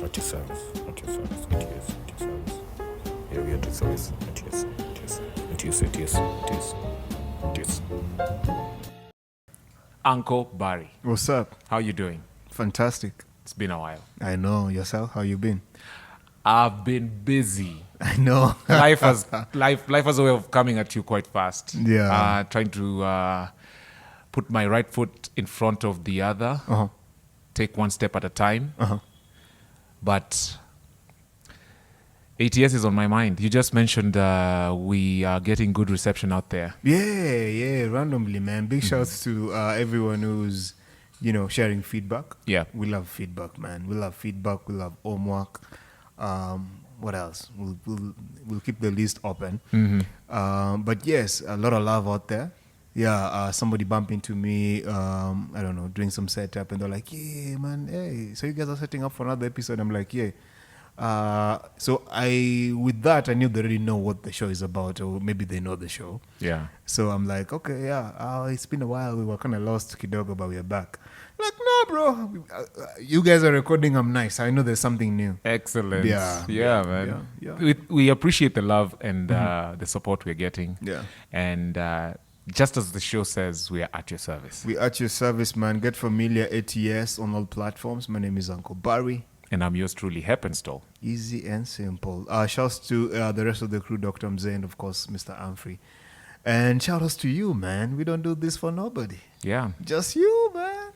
At your service. At your service. At your service. Yeah, we are at your service. At your Uncle Barry. What's up? How you doing? Fantastic. It's been a while. I know. Yourself? How you been? I've been busy. I know. life has a way of coming at you quite fast. Yeah. Trying to put my right foot in front of the other. Uh-huh. Take one step at a time. Uh-huh. But ATS is on my mind. You just mentioned we are getting good reception out there. Yeah. Randomly, man. Big shouts to everyone who's, sharing feedback. Yeah. We love feedback, man. We love feedback. We love homework. What else? We'll keep the list open. But yes, a lot of love out there. Yeah, somebody bumped into me, I don't know, doing some setup, and they're like, yeah, man, hey, so you guys are setting up for another episode? I'm like, yeah. With that, I knew they already know what the show is about, or maybe they know the show. Yeah. So I'm like, okay, yeah, it's been a while. We were kind of lost, Kidogo, but we're back. I'm like, no, bro, you guys are recording. I'm nice. I know there's something new. Excellent. Yeah, man. Yeah. We appreciate the love and the support we're getting. Yeah. And just as the show says, we are at your service. We at your service, man. Get familiar, ATS on all platforms. My name is Uncle Barry. And I'm yours truly, Hepp and Uncle. Easy and simple. Shouts to the rest of the crew, Dr. Mzee, and of course, Mr. Humphrey. And shout outs to you, man. We don't do this for nobody. Yeah. Just you, man.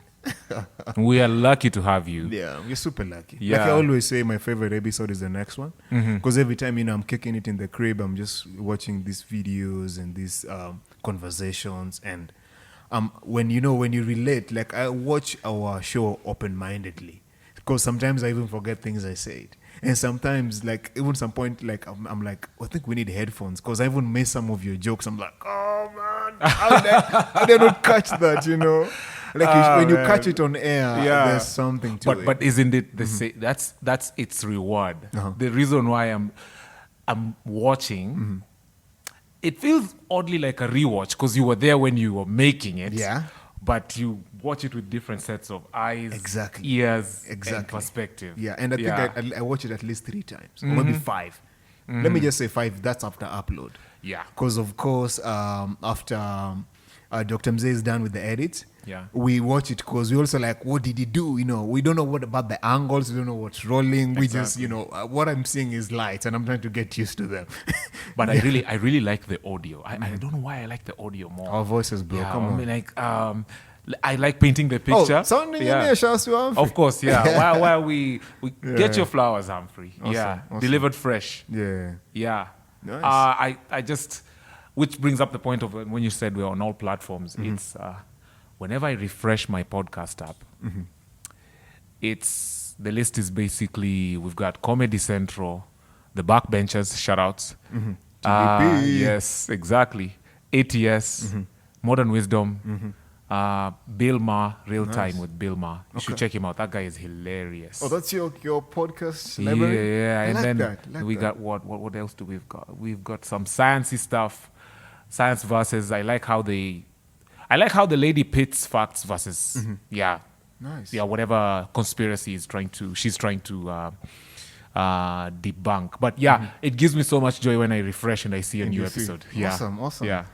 We are lucky to have you. Yeah, we're super lucky. Yeah. Like I always say, my favorite episode is the next one. Because every time, I'm kicking it in the crib, I'm just watching these videos and these conversations. And when you relate, like I watch our show open-mindedly. Because sometimes I even forget things I said. And sometimes, like, even some point, like, I'm like, I think we need headphones. Because I even missed some of your jokes. I'm like, oh, man, how did I not catch that, Like, when you catch it on air, there's something to it. But isn't it the same? That's its reward. The reason why I'm watching, it feels oddly like a rewatch because you were there when you were making it. Yeah. But you watch it with different sets of eyes, ears, and perspective. Yeah, and I think I watch it at least 3 times, or maybe 5. Let me just say 5. That's after upload. Yeah. Because, of course, after Dr. Mzee is done with the edits, we watch it because we also like, what did he do? We don't know what about the angles. We don't know what's rolling. We just, what I'm seeing is lights, and I'm trying to get used to them. But I really like the audio. I don't know why I like the audio more. Our voices, bro. Come on. I mean, like, I like painting the picture. Sounding in here, shouts to Humphrey. Of course, yeah. While we get your flowers, Humphrey. Awesome. Delivered fresh. Yeah. Nice. I just, which brings up the point of when you said we're on all platforms. It's whenever I refresh my podcast app, the list is basically, we've got Comedy Central, the Backbenchers, shoutouts. TVP. Yes, exactly. ATS, Modern Wisdom, Bill Maher, Real Time with Bill Maher. You should check him out. That guy is hilarious. Oh, that's your podcast library? Yeah. I And like then that. we got what else do we've got? We've got some sciencey stuff. Science versus I like how the lady pits facts versus Nice. whatever conspiracy she's trying to debunk. But it gives me so much joy when I refresh and I see a new episode. Awesome. Yeah.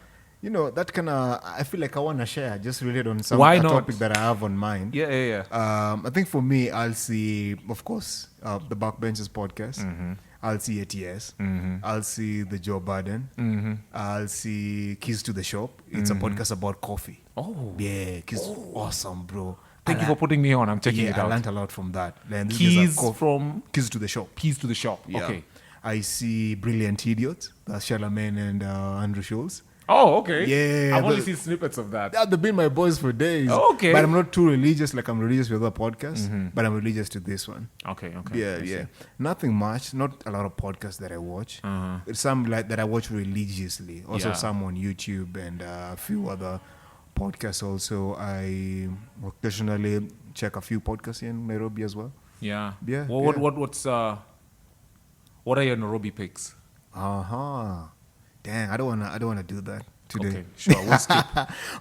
That kind of, I feel like I want to share, just related on some Why not? topic that I have on mind. Yeah. I think for me, I'll see, of course, the Backbenchers podcast. I'll see ATS. I'll see the Joe Biden. I'll see Keys to the Shop. It's a podcast about coffee. Oh. Yeah, Keys. Awesome, bro. Thank you for putting me on. I'm checking it I out. learned a lot from that. Then Keys from Keys to the Shop. Keys to the Shop. Yeah. Okay. I see Brilliant Idiot. That's Charlamagne and Andrew Schultz. Oh, okay. Yeah, I've only seen snippets of that. They've been my boys for days. Okay. But I'm not too religious like I'm religious with other podcasts, but I'm religious to this one. Okay. Yeah. Nothing much. Not a lot of podcasts that I watch. Some like that I watch religiously. Also some on YouTube and a few other podcasts also. I occasionally check a few podcasts in Nairobi as well. Yeah. Yeah. What are your Nairobi picks? Dang, I don't wanna do that. today. Okay, sure. We'll skip.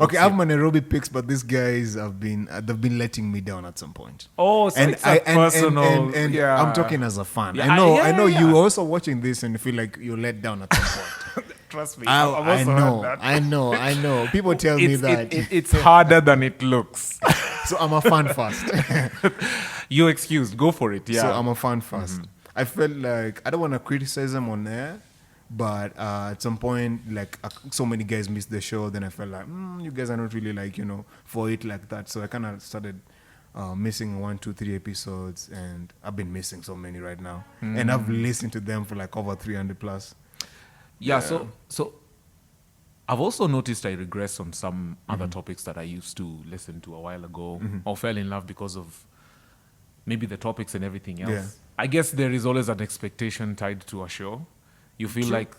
Okay, I have my Nairobi picks, but these guys have been they've been letting me down at some point. Oh, so it's a personal. And yeah. I'm talking as a fan. Yeah, I know yeah. you also watching this and feel like you're let down at some point. Trust me. I, I've I also know, heard that. I know. People tell me that. It's harder than it looks. So I'm a fan first. You're excused. Go for it. Yeah. So I'm a fan first. I felt like I don't want to criticize them on air, but at some point, like so many guys missed the show. Then I felt like you guys are not really like for it like that. So I kind of started missing 1, 2, 3 episodes, and I've been missing so many right now. And I've listened to them for like over 300 plus. Yeah. So I've also noticed I regress on some other topics that I used to listen to a while ago or fell in love because of maybe the topics and everything else. Yeah. I guess there is always an expectation tied to a show. You feel True. like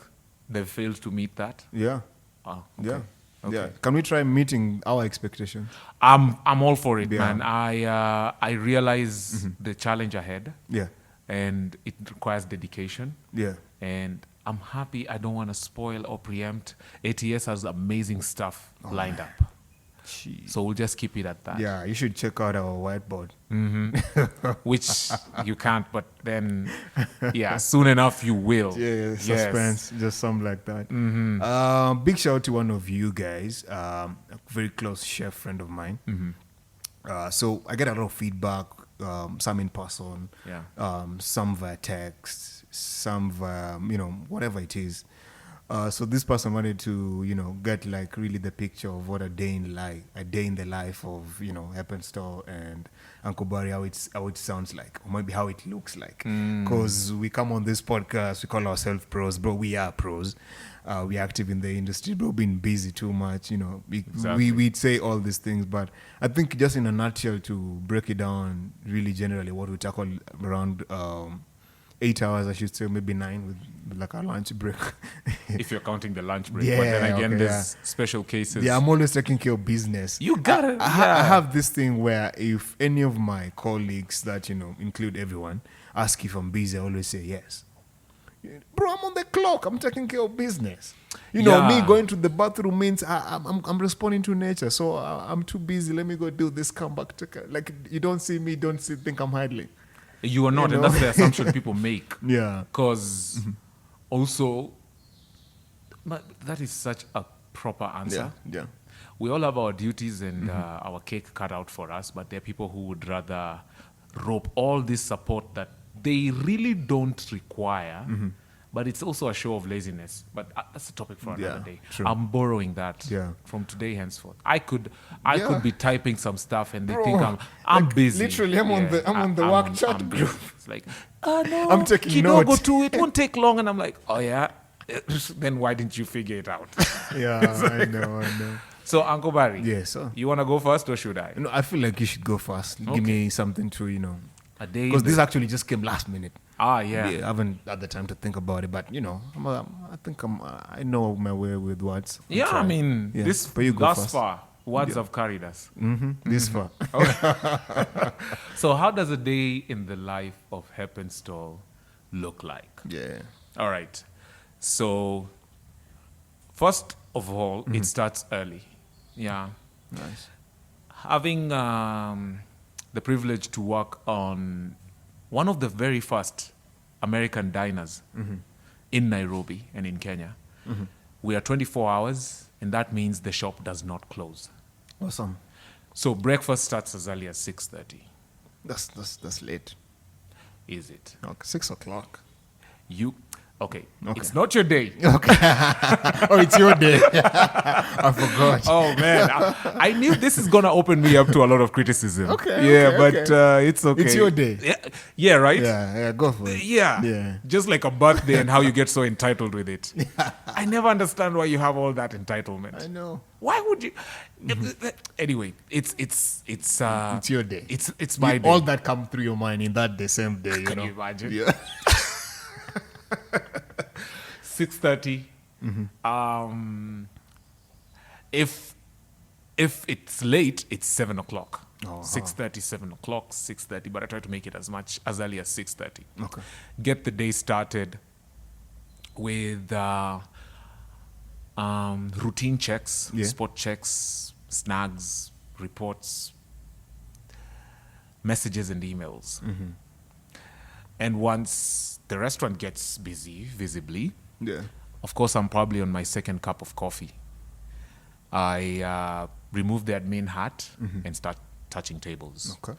they've failed to meet that. Yeah. Oh, okay. Yeah. Okay. Yeah. Can we try meeting our expectations? I'm all for it, Yeah. man. I realize the challenge ahead, Yeah. and it requires dedication. Yeah. And I'm happy. I don't want to spoil or preempt. ATS has amazing stuff lined up, so we'll just keep it at that. Yeah. You should check out our whiteboard. Which you can't, but then, yeah, soon enough you will. Yeah, suspense, just something like that. Big shout out to one of you guys, a very close chef friend of mine. So I get a lot of feedback, some in person, some via text, some via, whatever it is. So this person wanted to, get like really the picture of what a day in the life of, Hepp and Store and Uncle Barry, how it sounds like, or maybe how it looks like. Because we come on this podcast, we call ourselves pros, bro. We are pros. We're active in the industry, bro. Been busy too much, Exactly. We'd say all these things, but I think just in a nutshell, to break it down, really generally, what we tackle around 8 hours, I should say, maybe 9 with like a lunch break. If you're counting the lunch break, Yeah, but then again, okay, there's special cases. Yeah, I'm always taking care of business. You got it. I have this thing where if any of my colleagues that, include everyone, ask if I'm busy, I always say yes. Bro, I'm on the clock. I'm taking care of business. Me going to the bathroom means I'm responding to nature. So I'm too busy. Let me go do this, come back. Like, you don't see me, think I'm idling. You are not, and that's the assumption people make. Yeah. Because also, that is such a proper answer. Yeah. We all have our duties and our cake cut out for us, but there are people who would rather rope all this support that they really don't require, but it's also a show of laziness. But that's a topic for another day. True. I'm borrowing that from today henceforth. I could be typing some stuff and they think I'm busy. Literally, I'm on the work chat group. It's like, no, I'm taking Kidogo notes. too. It won't take long, and I'm like, oh yeah. Then why didn't you figure it out? Yeah, I know. So, Uncle Barry, Yes, sir. you want to go first or should I? I feel like you should go first. Give me something to, A day. because this actually just came last minute. Yeah. I haven't had the time to think about it, but I know my way with words. I'm Yeah, I trying. mean, Yeah, this but you go thus first. far, words have carried us. This far. So, how does a day in the life of Hepp and Stall look like? Yeah. All right. So, first of all, it starts early. Yeah. Nice. Having the privilege to work on one of the very first American diners in Nairobi and in Kenya, we are 24 hours, and that means the shop does not close. Awesome. So breakfast starts as early as 6:30. That's late. Is it? Okay, 6 o'clock. Okay. It's not your day. Okay. Oh, it's your day. I forgot. Oh man, I knew this is gonna open me up to a lot of criticism. But it's okay. It's your day. Yeah, right. Yeah, go for it. Yeah, just like a birthday and how you get so entitled with it. I never understand why you have all that entitlement. I know. Why would you? Anyway, it's your day. It's my day. All that come through your mind in that day, same day. Can you imagine? Yeah. 6:30. If it's late, it's 7 o'clock. 6:30, 7 o'clock, 6:30. But I try to make it as early as 6:30. Okay. Get the day started with routine checks, Yeah. spot checks, snags, reports, messages and emails. And once the restaurant gets busy, visibly, Yeah. of course, I'm probably on my second cup of coffee. I remove the admin hat and start touching tables. Okay.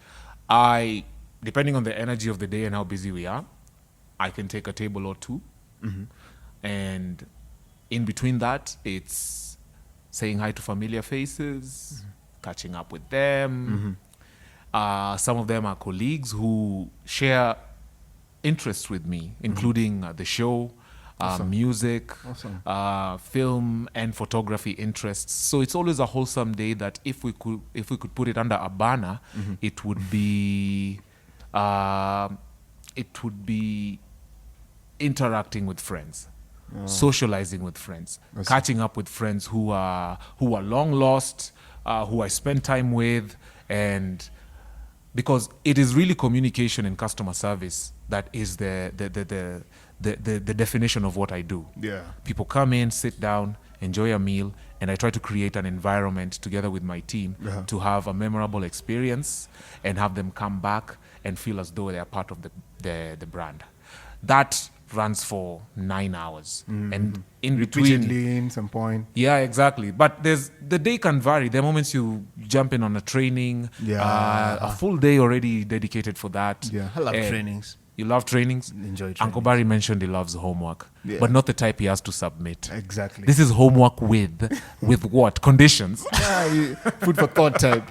Depending on the energy of the day and how busy we are, I can take a table or two. And in between that, it's saying hi to familiar faces, catching up with them. Some of them are colleagues who share interests with me, including the show, music, film, and photography interests. So it's always a wholesome day that if we could put it under a banner, it would be interacting with friends, socializing with friends, catching up with friends who are long lost, who I spend time with, and because it is really communication and customer service that is the definition of what I do. Yeah. People come in, sit down, enjoy a meal, and I try to create an environment together with my team to have a memorable experience and have them come back and feel as though they are part of the brand. That runs for 9 hours. And in between... Repeatedly in some point. Yeah, exactly. But the day can vary. There are moments you jump in on a training, a full day already dedicated for that. Yeah, I love trainings. You love trainings? Enjoy trainings. Uncle Barry mentioned he loves homework, but not the type he has to submit. Exactly. This is homework with what? Conditions. Food for thought type.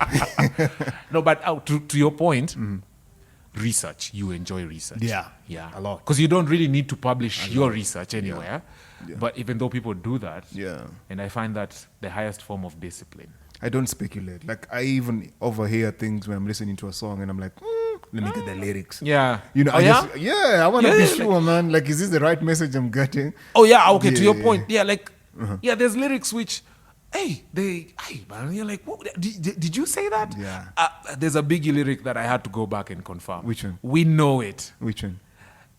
No, but to your point, research. You enjoy research. Yeah, Yeah. a lot. Because you don't really need to publish your research anywhere. Yeah. But even though people do that, Yeah. and I find that the highest form of discipline. I don't speculate. Like, I even overhear things when I'm listening to a song and I'm like, let me get the lyrics. Yeah. You know, Oh, I want to Yeah, be yeah, sure, man. Like, is this the right message I'm getting? Oh, yeah. Okay. To your Yeah. point. Yeah. Like, there's lyrics which, hey, man, you're like, what, did you say that? Yeah. There's a Biggie lyric that I had to go back and confirm. Which one? We know it. Which one?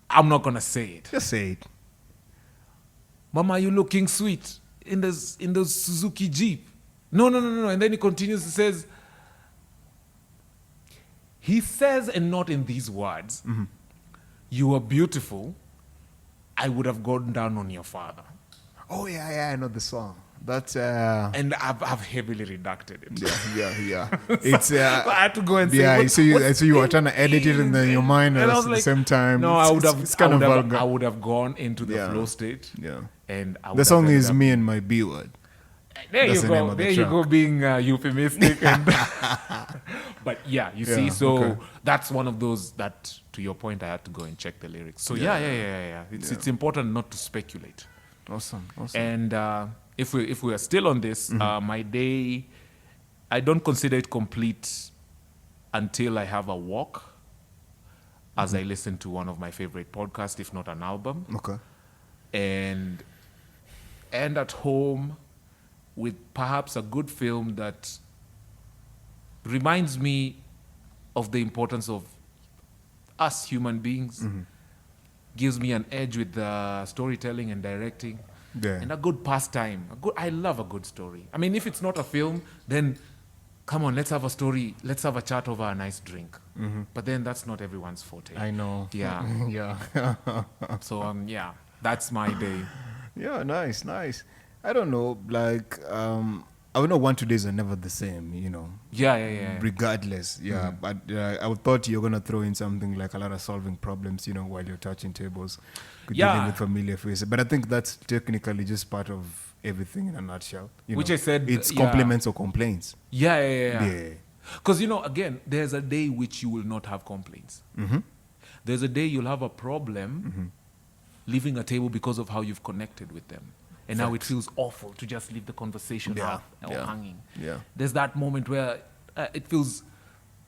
I'm not going to say it. Just say it. Mama, you looking sweet in the Suzuki Jeep. No. And then he continues, he says, and not in these words, you are beautiful. I would have gone down on your father. Oh, yeah, I know the song. That's, And I've heavily redacted it. yeah. It's, I had to go and say, yeah, what- so you what's were trying to edit it in your mind And I at was the like, same time. No, I would have. It's kind of vulgar. I would have gone into the Yeah. flow state. Yeah. And I would The have song ended is up- Me and My B Word. There That's you the name go. of the There you track. go, being euphemistic. And but yeah, you see, so okay. that's one of those that, to your point, I had to go and check the lyrics. So yeah. It's important not to speculate. Awesome. And if we are still on this, my day, I don't consider it complete until I have a walk, as I listen to one of my favorite podcasts, if not an album, Okay. and at home with perhaps a good film that reminds me of the importance of us human beings, gives me an edge with storytelling and directing. Yeah. And a good pastime. I love a good story. I mean, if it's not a film, then come on, let's have a story. Let's have a chat over a nice drink. But then that's not everyone's forte. I know. Yeah. Yeah. So that's my day. Yeah, nice. I don't know, like, I would know 1-2 days are never the same, you know. Yeah. Regardless, yeah. But I would thought you're gonna throw in something like a lot of solving problems, you know, while you're touching tables, dealing with familiar faces. But I think that's technically just part of everything in a nutshell. You Which know. I said, it's yeah. compliments or complaints. Yeah. Because, again, there's a day which you will not have complaints. There's a day you'll have a problem leaving a table because of how you've connected with them. And now it feels awful to just leave the conversation up or hanging. Yeah. There's that moment where it feels...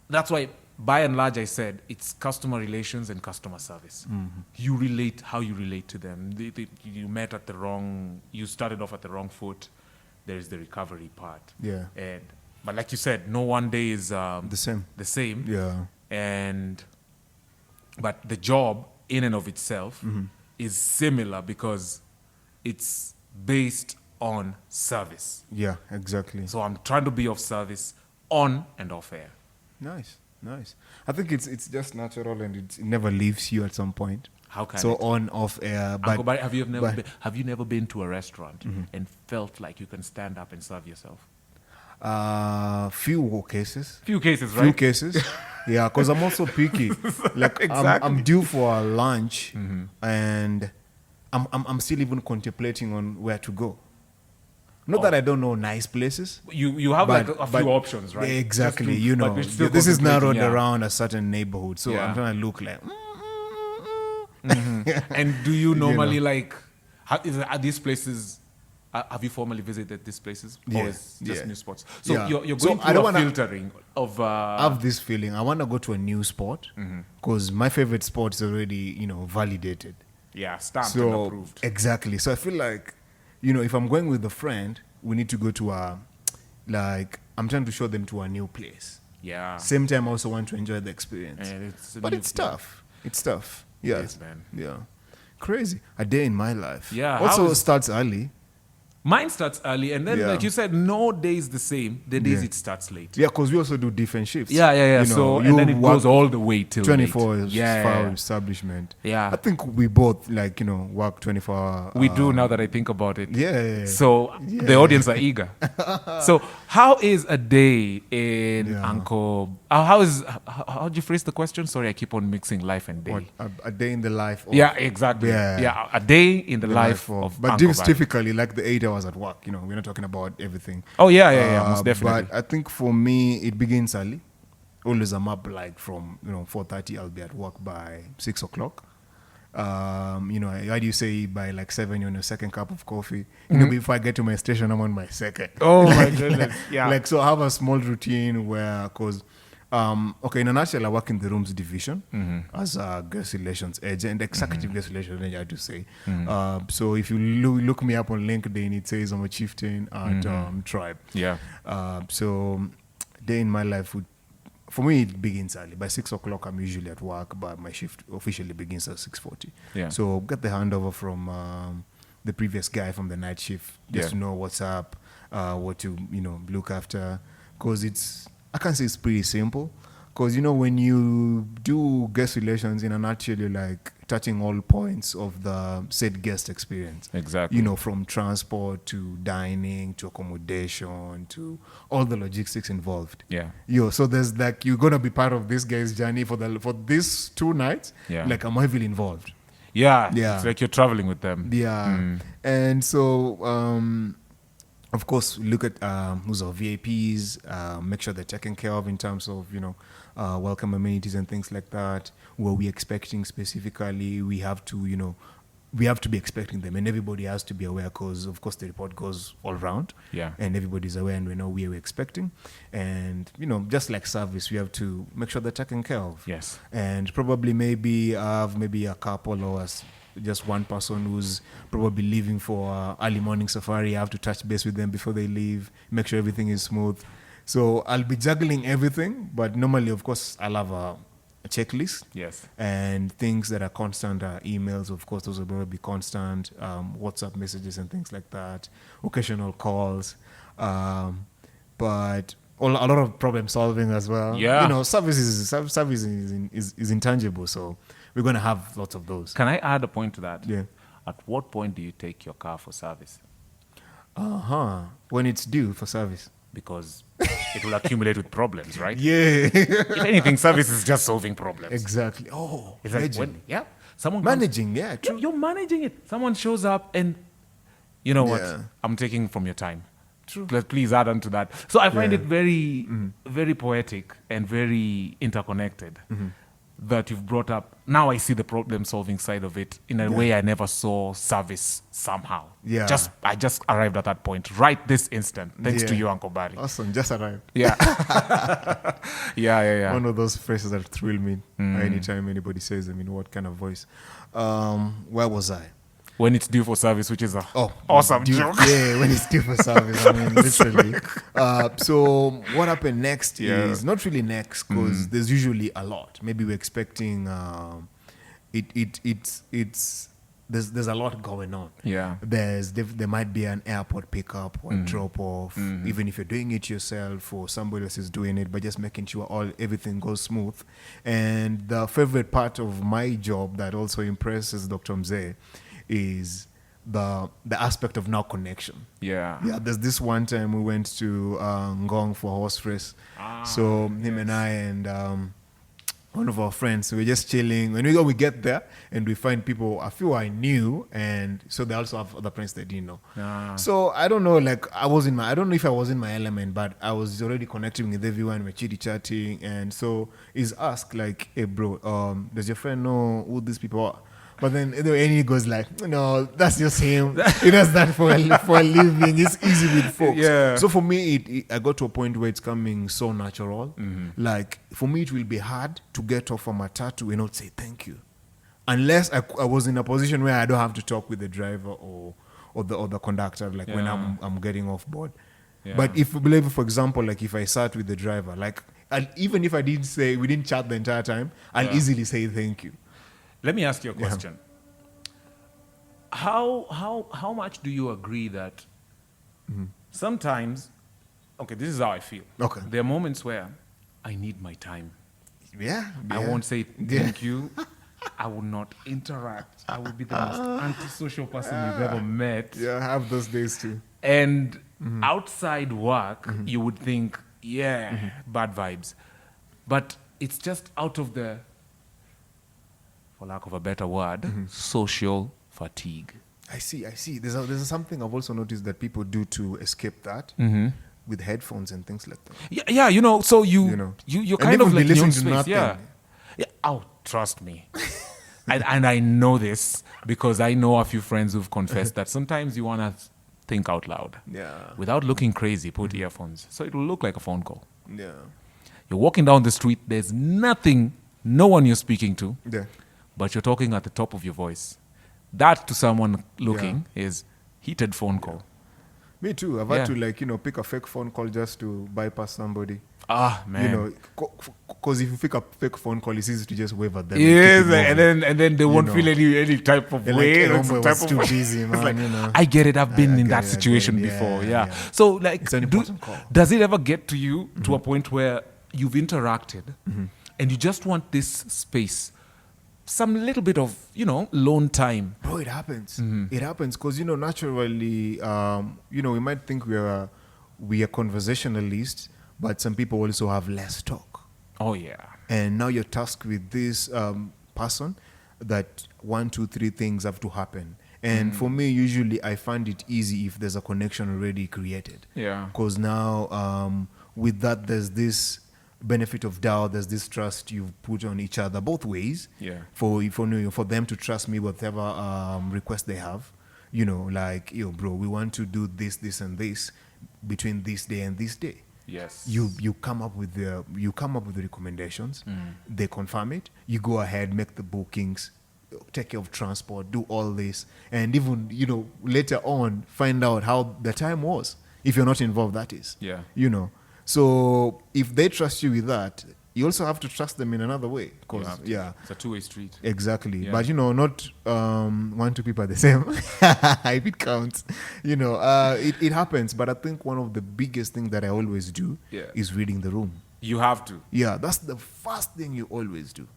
That's why, by and large, I said it's customer relations and customer service. You relate how you relate to them. You met at the wrong... You started off at the wrong foot. There is the recovery part. Yeah. But like you said, no one day is The same. Yeah. But the job in and of itself is similar because it's based on service. Yeah, exactly. So I'm trying to be of service on and off air. Nice. I think it's just natural, and it never leaves you at some point. How can so it? on, off air. But Uncle Barry, have you never been to a restaurant and felt like you can stand up and serve yourself? Few cases. Few cases, right? Few cases. Yeah, because I'm also picky. Like Exactly. I'm due for a lunch, and I'm still even contemplating on where to go. Not that I don't know nice places. You have but- like a but- few options, right? Yeah, exactly. Just to- You but know, we're still this is narrowed contemplating, yeah. around a certain neighborhood, so Yeah. I'm trying to look like. And do you normally know. like? Are these places? Have you formally visited these places? Yeah, Or it's just yeah. new spots. So Yeah. you're So going I through don't a wanna- filtering of. I have this feeling I want to go to a new spot because my favorite spot is already validated. Yeah, stamped and So approved. exactly. So I feel like if I'm going with a friend, we need to go to I'm trying to show them to a new place. Yeah. Same time, I also want to enjoy the experience. And it's a But new- it's tough. It's tough. Yeah. is, man. Yeah. Crazy. A day in my life. Yeah, Also how is- starts early. Mine starts early, and then Yeah. like you said, no day is the same. The days Yeah. it starts late. Yeah, because we also do different shifts. Yeah. You know, So you and then it work goes all the way till 24 late. is Yeah, far yeah. establishment. Yeah. I think we both work 24. We do now that I think about it. Yeah. So the audience are eager. So how is a day in Yeah. Uncle? How do you phrase the question? Sorry, I keep on mixing life and day. What, a day in the life of Yeah, exactly. Yeah. Yeah, a day in the, the life of but Uncle this Barry. typically like the 8 hours at work. We're not talking about everything. Oh yeah, most definitely. But I think for me, it begins early. Always I'm up like from 4:30. I'll be at work by 6 o'clock. How do you say by like 7 you're on your second cup of coffee? Before I get to my station, I'm on my second. Oh my goodness. Yeah. Like so, I have a small routine where, cause, in a nutshell, I work in the rooms division as a guest relations agent, executive guest relations agent, I have to say. So if you look me up on LinkedIn, it says I'm a chieftain at Tribe. Yeah. So day in my life for me, it begins early. By 6 o'clock, I'm usually at work, but my shift officially begins at 6:40. Yeah. So get the handover from the previous guy from the night shift, just Yeah. to know what's up, what to look after. Because I can say it's pretty simple. Because when you do guest relations in a nutshell, you're like touching all points of the said guest experience. Exactly. From transport to dining to accommodation to all the logistics involved. Yeah. So there's like you're gonna be part of this guy's journey for these 2 nights. Yeah. Like I'm heavily involved. Yeah. Yeah. It's like you're traveling with them. Yeah. And so of course look at who's our VIPs, make sure they're taken care of in terms of welcome amenities and things like that. What we're expecting specifically, we have to be expecting them, and everybody has to be aware, because of course the report goes all round. Yeah. And everybody's aware, and we know where we're expecting. And just like service, we have to make sure they're taken care of. Yes. And probably maybe have maybe a couple or just one person who's probably leaving for early morning safari. I have to touch base with them before they leave, make sure everything is smooth. So I'll be juggling everything, but normally, of course, I'll have a checklist. Yes. And things that are constant are emails, of course, those will be constant, WhatsApp messages and things like that, occasional calls, but a lot of problem solving as well. Yeah. Service is intangible, so we're going to have lots of those. Can I add a point to that? Yeah. At what point do you take your car for service? When it's due for service. Because it will accumulate with problems, right? Yeah. If anything, service is just solving problems. Exactly. Oh, It's like legend. someone Managing, yeah, true. You're managing it. Someone shows up and you know what? Yeah. I'm taking from your time. True. Please add on to that. So I find Yeah. it very, very poetic and very interconnected that you've brought up. Now I see the problem-solving side of it in a way I never saw service somehow. Yeah. I just arrived at that point right this instant, thanks to Yeah. you, Uncle Barry. Awesome, just arrived. Yeah. yeah. One of those phrases that thrill me anytime anybody says them in what kind of voice. Where was I? When it's due for service, which is a Oh, awesome due- joke. Yeah, when it's due for service. I mean, literally. So what happened next is not really next, because there's usually a lot. Maybe we're expecting it's there's a lot going on. Yeah. There might be an airport pickup or drop off, even if you're doing it yourself or somebody else is doing it, but just making sure everything goes smooth. And the favorite part of my job that also impresses Dr. Mzee is the aspect of now connection. Yeah. Yeah, there's this one time we went to Ngong for a horse race. So him and I and one of our friends, we were just chilling. When we get there and we find people, a few I knew, and so they also have other friends they didn't know. So I don't know, like I don't know if I was in my element, but I was already connecting with everyone. We're chitty chatting, and so he's asked like, "Hey bro, does your friend know who these people are?" But then he goes like, no, that's just him. He does that for a living. It's easy with folks. Yeah. So for me, I got to a point where it's coming so natural. Like for me, it will be hard to get off a matatu and not say thank you, unless I was in a position where I don't have to talk with the driver or the conductor, like when I'm getting off board. Yeah. But for example, like if I sat with the driver, like even if we didn't chat the entire time, I'll easily say thank you. Let me ask you a question. How much do you agree that sometimes, okay, this is how I feel. Okay. There are moments where I need my time. Yeah. I won't say thank you. I will not interact. I will be the most antisocial person you've ever met. Yeah, I have those days too. And outside work, you would think, bad vibes. But it's just out of the, for lack of a better word, social fatigue. I see. There's something I've also noticed that people do to escape that with headphones and things like that. Yeah, so you're And kind of even like be in your own listening to space. nothing. Yeah. Oh, trust me. and I know this because I know a few friends who've confessed that sometimes you want to think out loud. Yeah. Without looking crazy, put earphones. So it'll look like a phone call. Yeah. You're walking down the street, there's no one you're speaking to. Yeah. But you're talking at the top of your voice. That to someone looking is heated phone call. Me too. I've had to pick a fake phone call just to bypass somebody. Ah, man. Because if you pick a fake phone call, it's easy to just wave at them. Yes, keep it moving. and then they won't feel any type of They're way. like, or some homeboy type was of too way. busy, It's man, like, I get it. I've been in that I situation get it. before. Yeah, Yeah. yeah. So like, It's an important call. does it ever get to you to a point where you've interacted and you just want this space, some little bit of lone time? Bro, it happens. It happens because naturally, we might think we are conversationalists, but some people also have less talk. Oh yeah. And now you're tasked with this person that 1, 2, 3 things have to happen. And for me, usually I find it easy if there's a connection already created. Yeah. Because now with that, there's this benefit of doubt, there's this trust you've put on each other both ways. Yeah. For them to trust me whatever request they have. Like, bro, we want to do this and this between this day and this day. Yes. You come up with the recommendations. They confirm it. You go ahead, make the bookings, take care of transport, do all this, and even later on find out how the time was. If you're not involved, that is. Yeah. So if they trust you with that, you also have to trust them in another way. Because it's a two-way street. Exactly. Yeah. But not 1, 2 people are the same. If it counts, it happens. But I think one of the biggest things that I always do is reading the room. You have to. Yeah, that's the first thing you always do.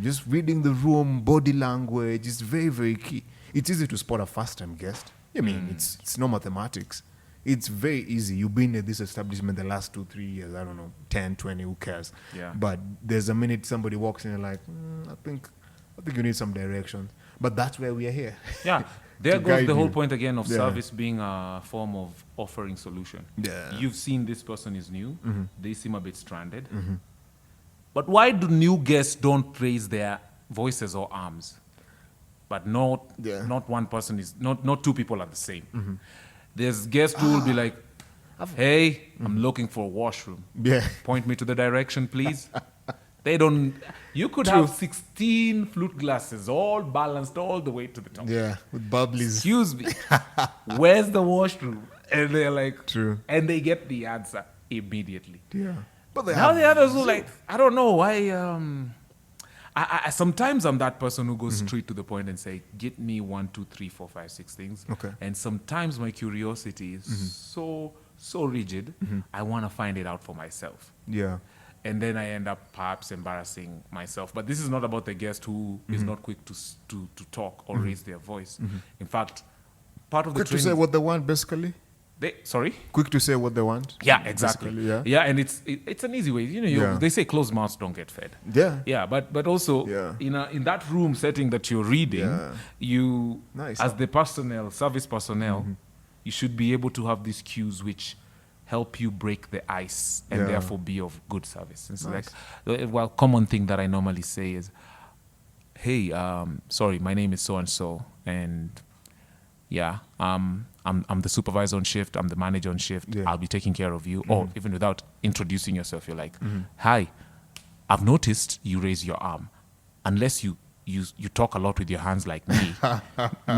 Just reading the room, body language is very, very key. It's easy to spot a first-time guest. I mean, it's no mathematics. It's very easy. You've been at this establishment the last 2, 3 years. I don't know, 10, 20, who cares? Yeah. But there's a minute somebody walks in and like, I think you need some direction. But that's where we are here. Yeah. There To goes guide the whole you. point again of Yeah. service being a form of offering solution. Yeah. You've seen this person is new. They seem a bit stranded. But why do new guests don't raise their voices or arms? But not one person is, not two people are the same. There's guests who will be like, hey, I'm looking for a washroom. Yeah. Point me to the direction, please. They don't. You could have 16 flute glasses, all balanced all the way to the top. Yeah, with bubblies. Excuse me, where's the washroom? And they're like, True. And they get the answer immediately. Yeah. But they Now have the others who like, I don't know why. Sometimes I'm that person who goes straight to the point and say, "Get me 1, 2, 3, 4, 5, 6 things." Okay. And sometimes my curiosity is so rigid. I want to find it out for myself. Yeah. And then I end up perhaps embarrassing myself. But this is not about the guest who is not quick to talk or raise their voice. In fact, part of the Quick to training, say what they want, basically. sorry. Quick to say what they want. Yeah, exactly. Basically, yeah. And it's an easy way. Yeah. They say closed mouths don't get fed. Yeah. Yeah, but also Yeah. in that room setting that you're reading, Yeah. you Nice. as the service personnel, you should be able to have these cues which help you break the ice and Yeah. therefore be of good service. It's Nice. like, common thing that I normally say is, "Hey, sorry, my name is so and so, and yeah, I'm the supervisor on shift. I'm the manager on shift. Yeah. I'll be taking care of you." Or even without introducing yourself, you're like, "Hi, I've noticed you raise your arm. Unless you talk a lot with your hands like me,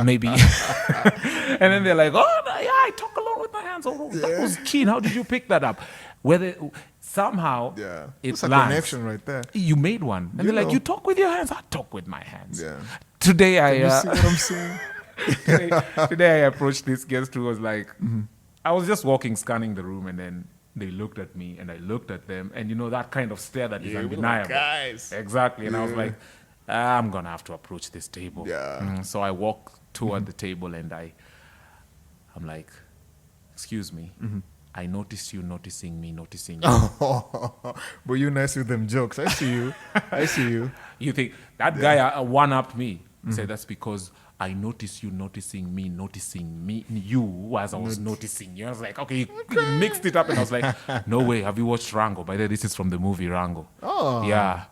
maybe." And then they're like, "Oh, yeah, I talk a lot with my hands. Oh, that was keen. How did you pick that up?" Whether somehow It's it a lands. connection right there. You made one, and they're like, know. "You talk with your hands. I talk with my hands." Yeah. Today You see what I'm saying? today I approached this guest who was like, I was just walking, scanning the room, and then they looked at me, and I looked at them, and that kind of stare that is undeniable. Guys. Exactly, and I was Yeah. like, I'm gonna have to approach this table. Yeah. So I walk toward the table, and I'm like, "Excuse me, I noticed you noticing me noticing you." But you're nice with them jokes. I see you. I see you. You think that guy one-upped me? He said, "That's because I noticed you noticing me, you as I was noticing you." I was like, okay, you mixed it up, and I was like, "No way, have you watched Rango?" By the way, this is from the movie Rango. Oh. Yeah.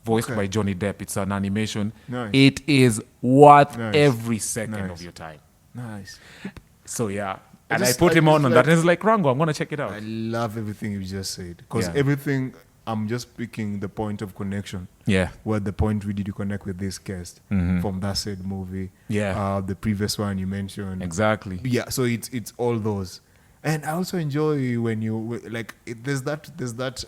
Voiced Okay. by Johnny Depp. It's an animation. Nice. It is worth Nice. every second Nice. of your time. Nice. So, yeah. I And I just- put I him just on like- that, and he's like, "Rango, I'm going to check it out." I love everything you just said. Because Yeah. everything, I'm just picking the point of connection. Yeah. Where the point we did you connect with this guest from that said movie. Yeah. The previous one you mentioned. Exactly. Yeah, so it's all those. And I also enjoy when there's that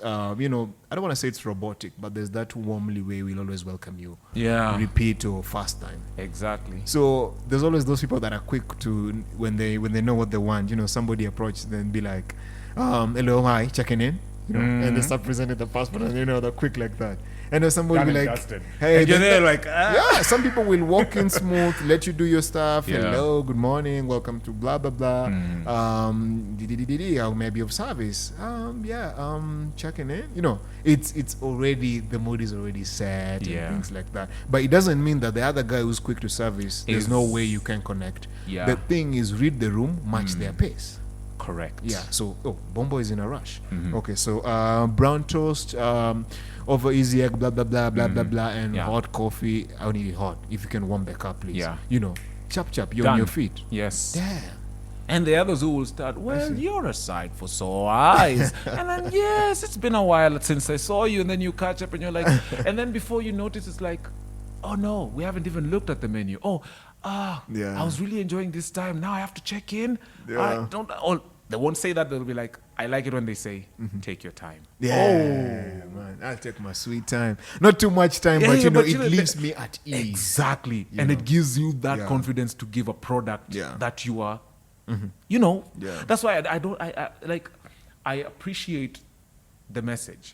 I don't want to say it's robotic, but there's that warmly way we'll always welcome you. Yeah. Repeat or first time. Exactly. So there's always those people that are quick to when they know what they want. Somebody approach them and be like, "Hello, hi, checking in." And they start presenting the passport, and they're quick like that. And then somebody will be Done and like, dusted. "Hey," And you're then- there like, yeah, some people will walk in smooth, let you do your stuff. Yeah. "Hello, good morning, welcome to blah blah blah. How may I be of service? Checking in. It's already, the mood is already set Yeah. and things like that. But it doesn't mean that the other guy who's quick to service, there's Is- no way you can connect. Yeah. The thing is, read the room, match their pace. Correct. Yeah. So, Bombo is in a rush. Okay. So, brown toast, over easy egg, blah blah blah blah blah blah, and Yeah. hot coffee. I need it hot. If you can warm the cup, please. Yeah. Chop chop. You're Done. on your feet. Yes. Damn. And the others who will start, "Well, you're a sight for sore eyes." And then, "Yes, it's been a while since I saw you." And then you catch up and you're like, and then before you notice, it's like, "Oh no, we haven't even looked at the menu. Yeah. I was really enjoying this time. Now I have to check in." Yeah. They won't say that. They'll be like, I like it when they say, "Take your time." Yeah, man. I'll take my sweet time. Not too much time, Yeah, but yeah, it but leaves me at ease. Exactly. You And know. it gives you that Yeah. confidence to give a product Yeah. that you are, Yeah. That's why I appreciate the message.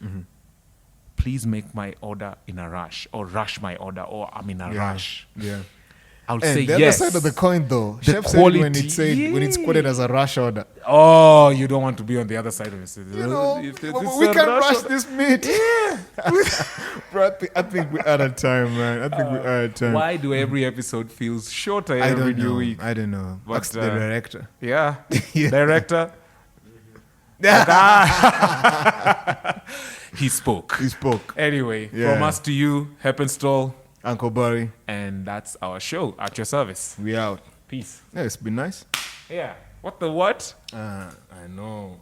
Please make my order in a rush, or rush my order, or I'm in a Yeah. rush. Yeah. I'll And say the yes. other side of the coin, though, The Chef said when quality, it's quoted as a rush order. Oh, you don't want to be on the other side of it. We can rush this meat. Bro, I think we're out of time, man. I think we're out of time. Why do every episode feels shorter I every don't new know. week? I don't know. But, Ask the director. Yeah. Yeah. Director. He spoke. He spoke. Anyway, Yeah. from us to you, Hepp and Stall, Uncle Barry, and that's our show at your service. we out. Peace. Yeah, it's been nice. Yeah. What the what? I know.